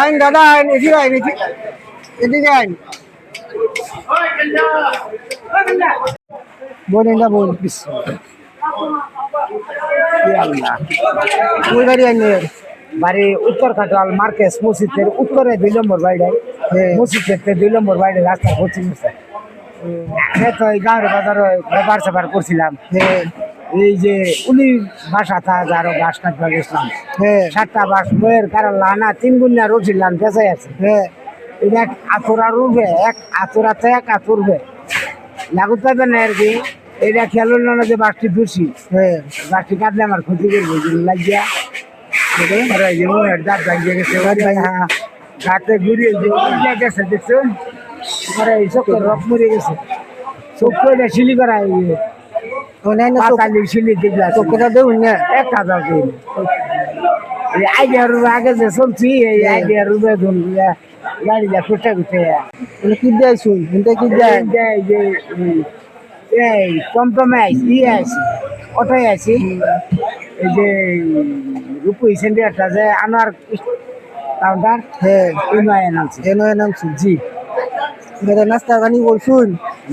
আইন দাদা আইন এদিকে আইন এদিকে আইন বলেন না বল ওই গাড়ি আইনের বাড়ি উত্তর কাটোয়াল মার্কেস মসজিদের উত্তরে 2 নম্বর বাড়ি মসজিদ থেকে 2 নম্বর বাড়ি রাস্তার পশ্চিম আছে। তো এই গাঁয়ের বাজারে ব্যাপার স্যাপার করছিলাম। এই যে উনি বাসা থা যারো গাছ কাটবা গেছিলাম। 7টা বাস বইয়ের কারণ লানা 3 গুণা রুছিলাম পেঁচাই আছে। এটা এক আতরার উঠবে এক আতরাতে এক আতরবে লাগুত পাবে না আর কি। এটা খেয়াল হলো না যে বাসটি দূষি বাসটি কাটলে আমার ক্ষতি করবে লাগিয়া দাঁত ভাঙিয়ে গেছে গাতে ঘুরিয়ে গেছে দেখছো এই চোখের রক মরে গেছে চোখ করে শিলি করা শিলি দেখলা চোখটা দেউন না একটা দাও এই আইডিয়ার আগে যে চলছি এই আইডিয়ার রুবে ধুন গাড়িটা খুঁটে খুঁটে কি দেয় শুন কি দেয় যে এই টমটমে আইসি আইসি অটোয় আইসি এই যে রূপই সেন্টারটা যে আনার কাউন্টার এই নয় নামছি জি নাস্তা পানি করছুন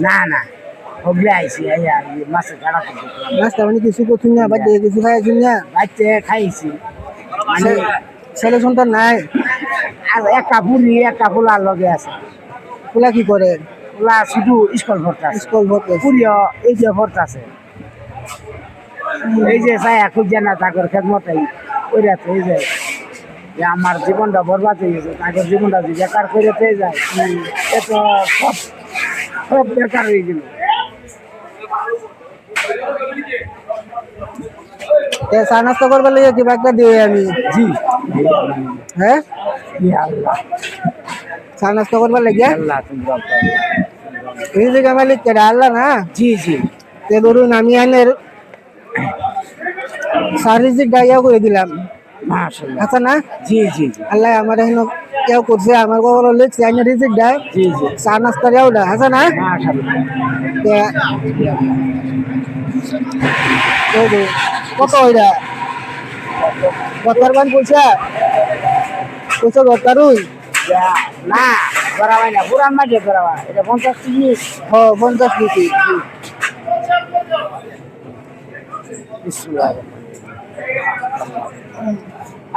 না না ওগুলো আইসি মাছের কাটা নাস্তা পানি কিছু করছুন না বাচ্চা কিছু খাইছুন না বাচ্চা খাইছি মানে ছেলে সন্তান নাই আর একটা পুরি একটা পোলার লগে আছে। পোলা কি করে পোলা শুধু স্কুল ভর্তা স্কুল ভর্তি পুরিও এই যে ভর্তা আছে এই যে চায়া খুঁজছে না তাদের খেদমতাই ওইটা হয়ে যায় যে আমার জীবনটা বরবাদ হয়ে গেছে তাদের জীবনটা যে বেকার করে পেয়ে যায় এত সব সব বেকার হয়ে গেল। চা নাস্তা করবার লাগে কি একটা দিয়ে আমি জি হ্যাঁ আল্লাহ চা নাস্তা করবার লাগে আল্লাহ এই যে মালিক কেডা আল্লাহ না জি জি তে ধরুন আমি আইনের শারীরিক ডাইয়া করে দিলাম মাশাআল্লাহ আচ্ছা না জি জি আল্লাহ আমার এখন কেউ করছে আমার বাবার লিখছে আইনের রিজিক দেয় জি জি চা নাস্তা দেওয়া দেয় আচ্ছা না কত ওইটা গতার বান পয়সা পয়সা গতারুই না বরাবাই না পুরান মাঠে বরাবা এটা 50 কেজি 50 কেজি বিসমিল্লাহ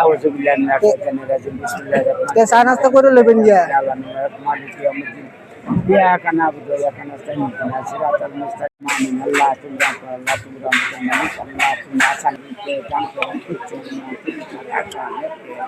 আউযু বিল্লাহি মিনাশ শাইতানির রাজিম বিসমিল্লাহির রহমানির চা নাস্তা করে নেবেন যা রহিম إياك نعبد وإياك نستعين اهدنا الصراط المستقيم الله تبارك الله تبارك الله تبارك الله